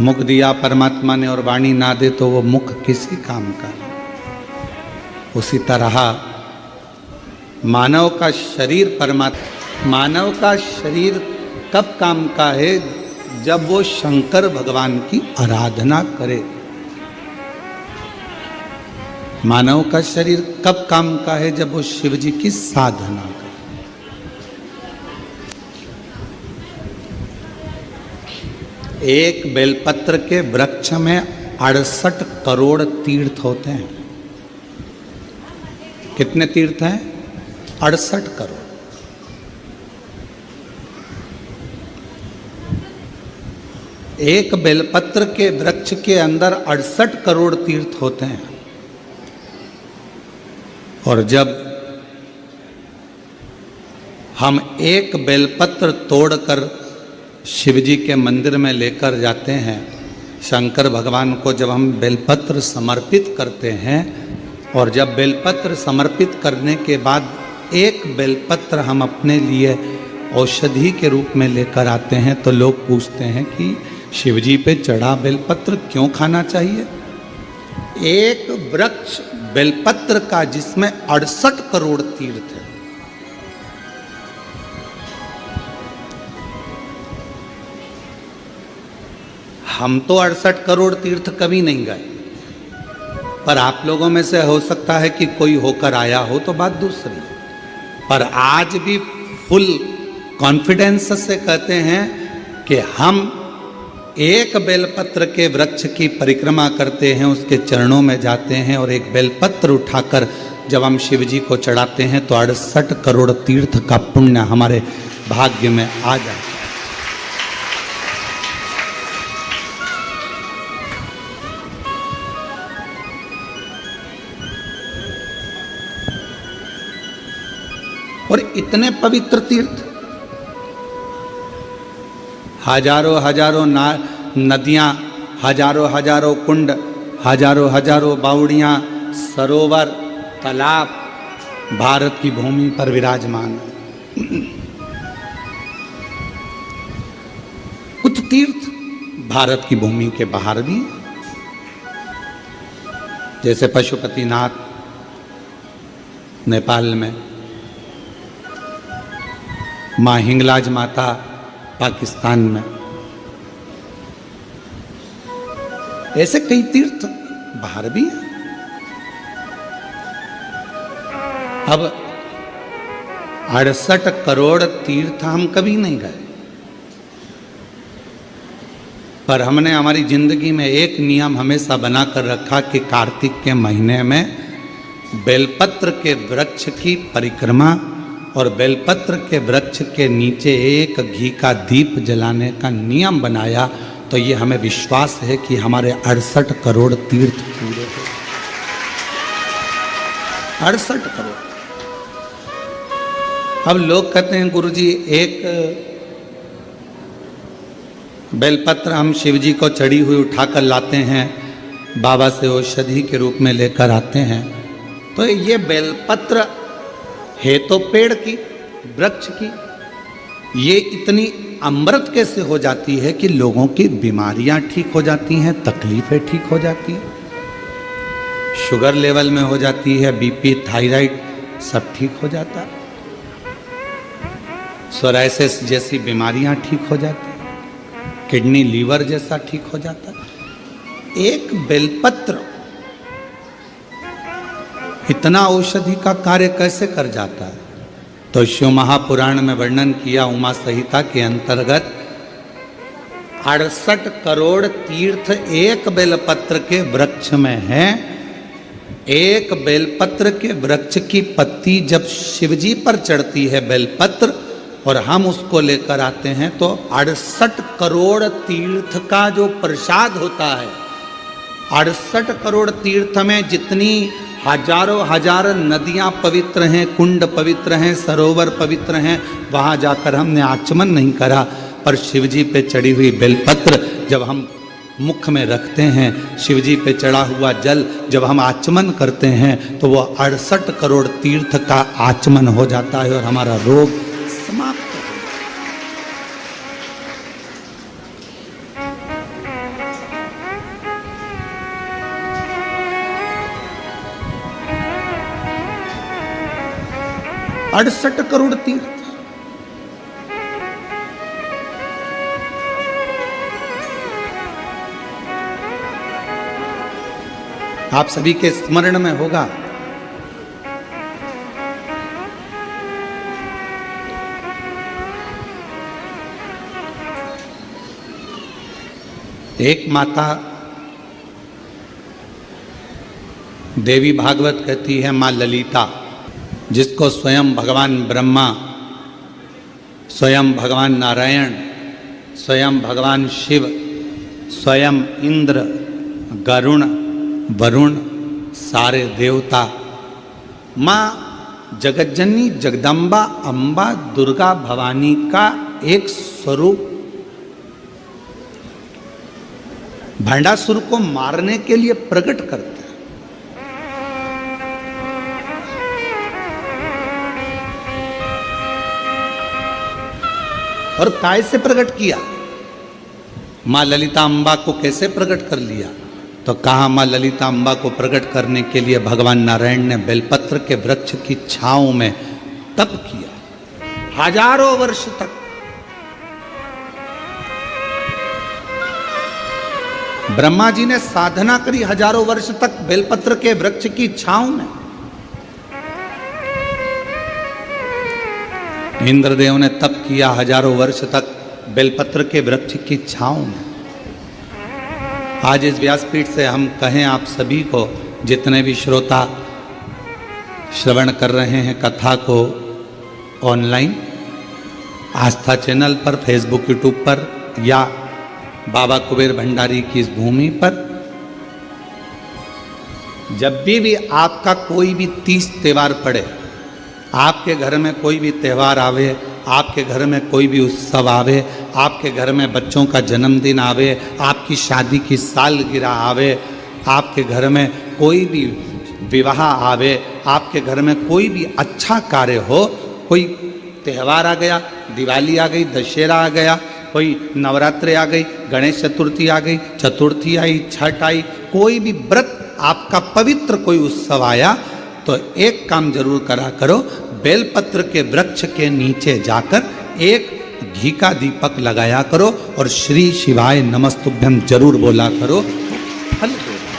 मुख दिया परमात्मा ने और वाणी ना दे तो वो मुख किसी काम का। उसी तरह मानव का शरीर मानव का शरीर कब काम का है? जब वो शंकर भगवान की आराधना करे। मानव का शरीर कब काम का है? जब वो शिव जी की साधना करे। एक बेलपत्र के वृक्ष में 68 करोड़ तीर्थ होते हैं। कितने तीर्थ हैं? 68 करोड़। एक बेलपत्र के वृक्ष के अंदर 68 करोड़ तीर्थ होते हैं। और जब हम एक बेलपत्र तोड़कर शिव जी के मंदिर में लेकर जाते हैं, शंकर भगवान को जब हम बेलपत्र समर्पित करते हैं, और जब बेलपत्र समर्पित करने के बाद एक बेलपत्र हम अपने लिए औषधि के रूप में लेकर आते हैं, तो लोग पूछते हैं कि शिव जी पे चढ़ा बेलपत्र क्यों खाना चाहिए? एक वृक्ष बेलपत्र का जिसमें 68 करोड़ तीर्थ है। हम तो 68 करोड़ तीर्थ कभी नहीं गए, पर आप लोगों में से हो सकता है कि कोई होकर आया हो तो बात दूसरी। पर आज भी फुल कॉन्फिडेंस से कहते हैं कि हम एक बेलपत्र के वृक्ष की परिक्रमा करते हैं, उसके चरणों में जाते हैं, और एक बेलपत्र उठाकर जब हम शिव जी को चढ़ाते हैं तो 68 करोड़ तीर्थ का पुण्य हमारे भाग्य में आ जाता है। और इतने पवित्र तीर्थ, हजारों हजारों नदियाँ, हजारों हजारों कुंड, हजारों हजारों बावड़ियाँ, सरोवर, तालाब भारत की भूमि पर विराजमान है। कुछ तीर्थ भारत की भूमि के बाहर भी, जैसे पशुपतिनाथ नेपाल में, माँ हिंगलाज माता पाकिस्तान में, ऐसे कई तीर्थ बाहर भी हैं। अब 68 करोड़ तीर्थ हम कभी नहीं गए, पर हमने हमारी जिंदगी में एक नियम हमेशा बनाकर रखा कि कार्तिक के महीने में बेलपत्र के वृक्ष की परिक्रमा और बेलपत्र के वृक्ष के नीचे एक घी का दीप जलाने का नियम बनाया। तो ये हमें विश्वास है कि हमारे 68 करोड़ तीर्थ पूरे हो। 68 करोड़। अब लोग कहते हैं गुरुजी एक बेलपत्र हम शिव जी को चढ़ी हुई उठाकर लाते हैं, बाबा से औषधि के रूप में लेकर आते हैं, तो ये बेलपत्र है तो पेड़ की, वृक्ष की, ये इतनी अमृत कैसे हो जाती है कि लोगों की बीमारियां ठीक हो जाती हैं, तकलीफें ठीक हो जाती हैं, शुगर लेवल में हो जाती है, बीपी, थायराइड सब ठीक हो जाता है, सोराइसिस जैसी बीमारियां ठीक हो जाती हैं, किडनी लीवर जैसा ठीक हो जाता है। एक बेलपत्र इतना औषधि का कार्य कैसे कर जाता है? तो शिव महापुराण में वर्णन किया, उमा संहिता के अंतर्गत 68 करोड़ तीर्थ एक बेलपत्र के वृक्ष में है। एक बेलपत्र के वृक्ष की पत्ती जब शिवजी पर चढ़ती है बेलपत्र, और हम उसको लेकर आते हैं, तो 68 करोड़ तीर्थ का जो प्रसाद होता है, 68 करोड़ तीर्थ में जितनी हजारों हजार नदियाँ पवित्र हैं, कुंड पवित्र हैं, सरोवर पवित्र हैं, वहाँ जाकर हमने आचमन नहीं करा, पर शिवजी पे चढ़ी हुई बेलपत्र जब हम मुख में रखते हैं, शिवजी पे चढ़ा हुआ जल जब हम आचमन करते हैं, तो वो 68 करोड़ तीर्थ का आचमन हो जाता है और हमारा रोग समाप्त हो जाता है। 68 करोड़ तीर्थ। आप सभी के स्मरण में होगा एक माता देवी भागवत कहती है, माँ ललिता, जिसको स्वयं भगवान ब्रह्मा, स्वयं भगवान नारायण, स्वयं भगवान शिव, स्वयं इंद्र, गरुण, वरुण, सारे देवता, माँ जगज्जननी जगदम्बा अम्बा दुर्गा भवानी का एक स्वरूप भंडासुर को मारने के लिए प्रकट करते हैं। और काय से प्रकट किया? मां ललिता अम्बा को कैसे प्रकट कर लिया? तो कहा मां ललिता अम्बा को प्रकट करने के लिए भगवान नारायण ने बेलपत्र के वृक्ष की छांव में तप किया हजारों वर्ष तक। ब्रह्मा जी ने साधना करी हजारों वर्ष तक बेलपत्र के वृक्ष की छांव में। इंद्रदेव ने तप किया हजारों वर्ष तक बेलपत्र के वृक्ष की छांव में। आज इस व्यासपीठ से हम कहें आप सभी को, जितने भी श्रोता श्रवण कर रहे हैं कथा को ऑनलाइन, आस्था चैनल पर, फेसबुक, यूट्यूब पर या बाबा कुबेर भंडारी की इस भूमि पर, जब भी आपका कोई भी तीज त्योहार पड़े, आपके घर में कोई भी त्यौहार आवे, आपके घर में कोई भी उत्सव आवे, आपके घर में बच्चों का जन्मदिन आवे, आपकी शादी की सालगिरह आवे, आपके घर में कोई भी विवाह आवे, आपके घर में कोई भी अच्छा कार्य हो, कोई त्यौहार आ गया, दिवाली आ गई, दशहरा आ गया, कोई नवरात्रि आ गई, गणेश चतुर्थी आ गई, चतुर्थी आई, छठ आई, कोई भी व्रत आपका पवित्र कोई उत्सव आया, तो एक काम जरूर करा करो, बेलपत्र के वृक्ष के नीचे जाकर एक घी का दीपक लगाया करो और श्री शिवाय नमस्तुभ्यम जरूर बोला करो। फल देगा।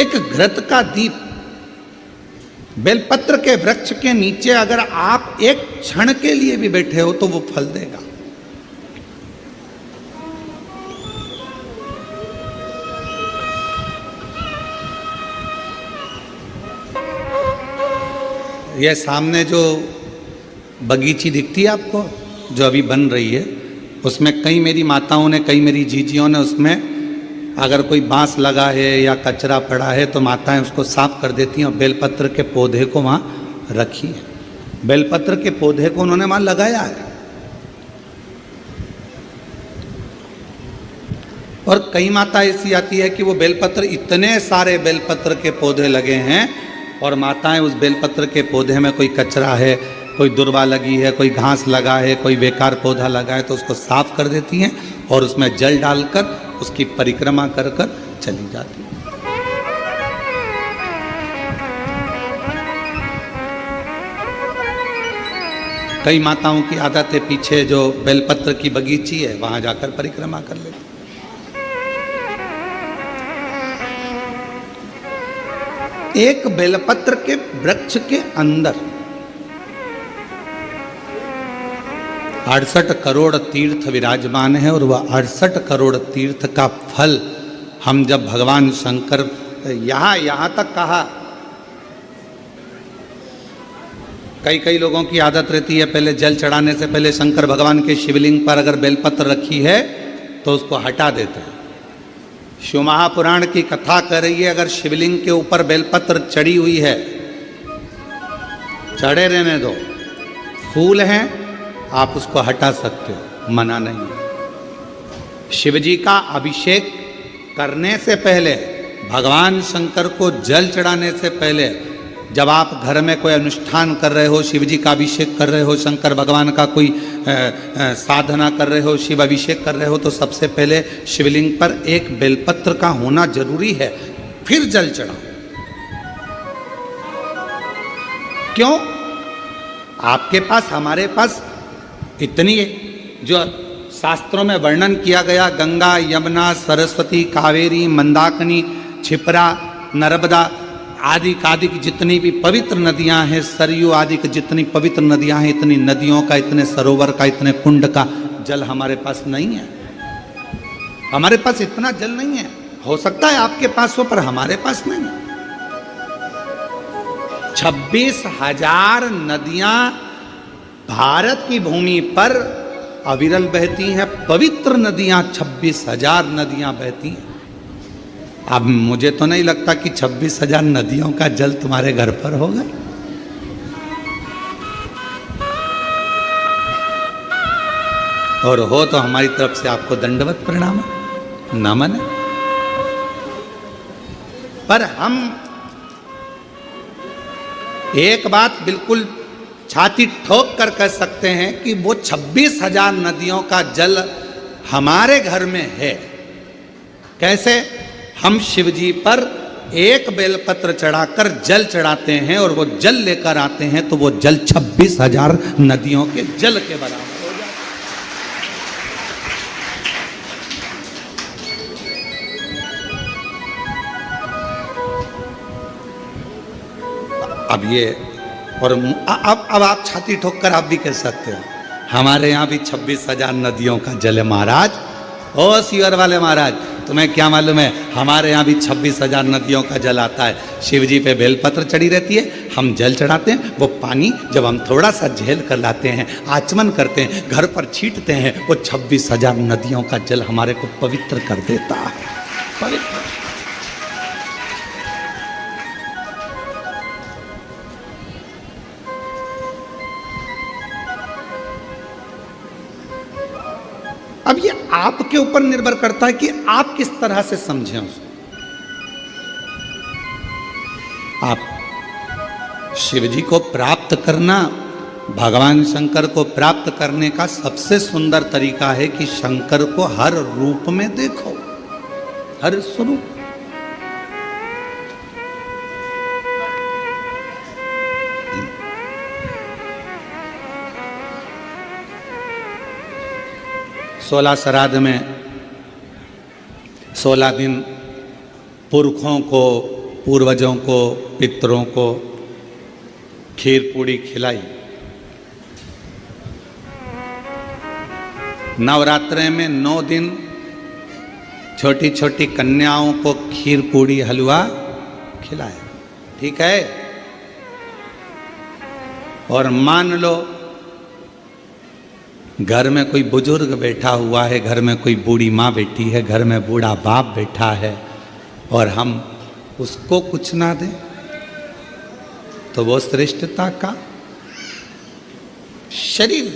एक घृत का दीप बेलपत्र के वृक्ष के नीचे अगर आप एक क्षण के लिए भी बैठे हो तो वो फल देगा। यह सामने जो बगीची दिखती है आपको, जो अभी बन रही है, उसमें कई मेरी माताओं ने, कई मेरी जीजियों ने उसमें अगर कोई बांस लगा है या कचरा पड़ा है तो माताएं उसको साफ कर देती हैं और बेलपत्र के पौधे को वहाँ रखी है। बेलपत्र के पौधे को उन्होंने वहाँ लगाया है। और कई माता ऐसी आती है कि वो बेलपत्र, इतने सारे बेलपत्र के पौधे लगे हैं और माताएं उस बेलपत्र के पौधे में कोई कचरा है, कोई दुर्वा लगी है, कोई घास लगा है, कोई बेकार पौधा लगा है तो उसको साफ कर देती हैं और उसमें जल डालकर उसकी परिक्रमा कर कर चली जाती हैं। कई माताओं की आदत है, पीछे जो बेलपत्र की बगीची है वहां जाकर परिक्रमा कर लेती। एक बेलपत्र के वृक्ष के अंदर 68 करोड़ तीर्थ विराजमान है और वह 68 करोड़ तीर्थ का फल हम जब भगवान शंकर यहाँ तक कहा, कई लोगों की आदत रहती है पहले जल चढ़ाने से पहले शंकर भगवान के शिवलिंग पर अगर बेलपत्र रखी है तो उसको हटा देते हैं। शिव महापुराण की कथा कर रही है, अगर शिवलिंग के ऊपर बेलपत्र चढ़ी हुई है, चढ़े रहने दो, फूल हैं, आप उसको हटा सकते हो, मना नहीं है। शिवजी का अभिषेक करने से पहले, भगवान शंकर को जल चढ़ाने से पहले, जब आप घर में कोई अनुष्ठान कर रहे हो, शिवजी का अभिषेक कर रहे हो, शंकर भगवान का कोई साधना कर रहे हो, शिव अभिषेक कर रहे हो, तो सबसे पहले शिवलिंग पर एक बेलपत्र का होना जरूरी है, फिर जल चढ़ाओ। क्यों? आपके पास, हमारे पास इतनी जो शास्त्रों में वर्णन किया गया, गंगा, यमुना, सरस्वती, कावेरी, मंदाकिनी, क्षिप्रा, नर्मदा आदि आदि की जितनी भी पवित्र नदियां हैं, सरयू आदि की जितनी पवित्र नदियां हैं, इतनी नदियों का, इतने सरोवर का, इतने कुंड का जल हमारे पास नहीं है। हमारे पास इतना जल नहीं है। हो सकता है आपके पास हो, पर हमारे पास नहीं है। 26,000 नदियां भारत की भूमि पर अविरल बहती हैं। पवित्र नदियां 26,000 नदियां बहती हैं। अब मुझे तो नहीं लगता कि 26,000 नदियों का जल तुम्हारे घर पर होगा। और हो तो हमारी तरफ से आपको दंडवत प्रणाम, नमन है। पर हम एक बात बिल्कुल छाती ठोक कर कह सकते हैं कि वो 26,000 नदियों का जल हमारे घर में है। कैसे? हम शिव जी पर एक बेलपत्र चढ़ाकर जल चढ़ाते हैं और वो जल लेकर आते हैं, तो वो जल 26,000 नदियों के जल के बराबर हो जाता है। अब ये और अब आप छाती ठोक कर आप भी कह सकते हो हमारे यहाँ भी 26,000 नदियों का जल है महाराज। ओ सीवर वाले महाराज, तुम्हें क्या मालूम है, हमारे यहाँ भी 26,000 नदियों का जल आता है। शिव जी पे बेलपत्र चढ़ी रहती है, हम जल चढ़ाते हैं। वो पानी जब हम थोड़ा सा झेल कर लाते हैं, आचमन करते हैं, घर पर छींटते हैं, वो 26,000 नदियों का जल हमारे को पवित्र कर देता है। पवित्र। अब ये आपके ऊपर निर्भर करता है कि आप किस तरह से समझें उसको। आप शिव जी को प्राप्त करना, भगवान शंकर को प्राप्त करने का सबसे सुंदर तरीका है कि शंकर को हर रूप में देखो, हर स्वरूप। सोलह श्राद्ध में 16 दिन पुरखों को, पूर्वजों को, पितरों को खीर पूड़ी खिलाई। नवरात्रे में 9 दिन छोटी छोटी कन्याओं को खीर पूड़ी हलवा खिलाया। ठीक है? और मान लो घर में कोई बुजुर्ग बैठा हुआ है, घर में कोई बूढ़ी माँ बैठी है, घर में बूढ़ा बाप बैठा है, और हम उसको कुछ ना दें, तो वो श्रेष्ठता का शरीर।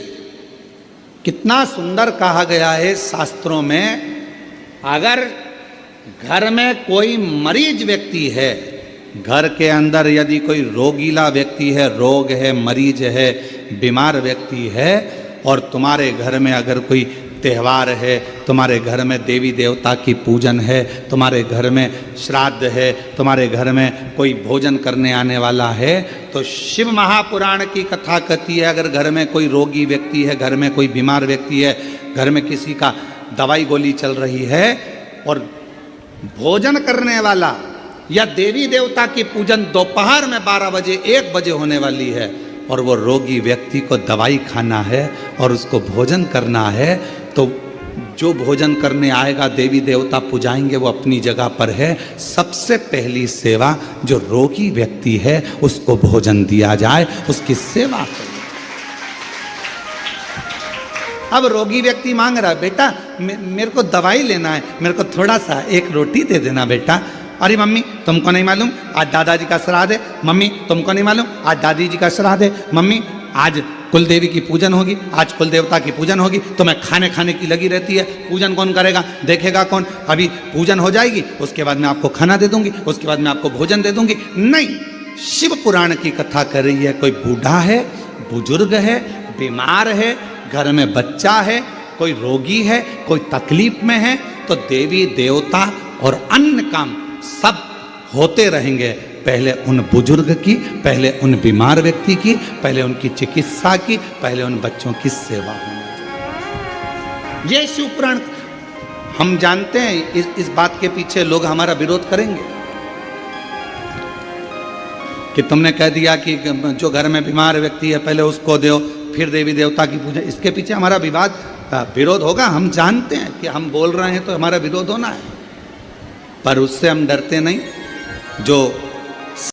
कितना सुंदर कहा गया है शास्त्रों में, अगर घर में कोई मरीज व्यक्ति है, घर के अंदर यदि कोई रोगीला व्यक्ति है, रोग है, मरीज है, बीमार व्यक्ति है, और तुम्हारे घर में अगर कोई त्यौहार है, तुम्हारे घर में देवी देवता की पूजन है, तुम्हारे घर में श्राद्ध है, तुम्हारे घर में कोई भोजन करने आने वाला है, तो शिव महापुराण की कथा कहती है, अगर घर में कोई रोगी व्यक्ति है, घर में कोई बीमार व्यक्ति है, घर में किसी का दवाई गोली चल रही है, और भोजन करने वाला या देवी देवता की पूजन दोपहर में 12 बजे 1 बजे होने वाली है, और वो रोगी व्यक्ति को दवाई खाना है और उसको भोजन करना है, तो जो भोजन करने आएगा, देवी देवता पुजाएंगे, वो अपनी जगह पर है। सबसे पहली सेवा जो रोगी व्यक्ति है उसको भोजन दिया जाए, उसकी सेवा करें। अब रोगी व्यक्ति मांग रहा है, बेटा मेरे को दवाई लेना है, मेरे को थोड़ा सा एक रोटी दे देना बेटा। अरे मम्मी तुमको नहीं मालूम आज दादाजी का श्राद्ध है, मम्मी तुमको नहीं मालूम आज दादी जी का श्राद्ध है, मम्मी आज कुल देवी की पूजन होगी, आज कुल देवता की पूजन होगी, तो मैं खाने की लगी रहती है। पूजन कौन करेगा, देखेगा कौन? अभी पूजन हो जाएगी, उसके बाद मैं आपको खाना दे दूंगी, उसके बाद मैं आपको भोजन दे दूंगी। नहीं, शिव पुराण की कथा कर रही है, कोई बूढ़ा है, बुजुर्ग है, बीमार है, घर में बच्चा है, कोई रोगी है, कोई तकलीफ में है, तो देवी देवता और अन्य काम सब होते रहेंगे। पहले उन बुजुर्ग की, पहले उन बीमार व्यक्ति की, पहले उनकी चिकित्सा की, पहले उन बच्चों की सेवा होना चाहिए। ये शिवपुराण हम जानते हैं। इस बात के पीछे लोग हमारा विरोध करेंगे कि तुमने कह दिया कि जो घर में बीमार व्यक्ति है पहले उसको दो, फिर देवी देवता की पूजा। इसके पीछे हमारा विरोध होगा। हम जानते हैं कि हम बोल रहे हैं तो हमारा विरोध होना है, पर उससे हम डरते नहीं। जो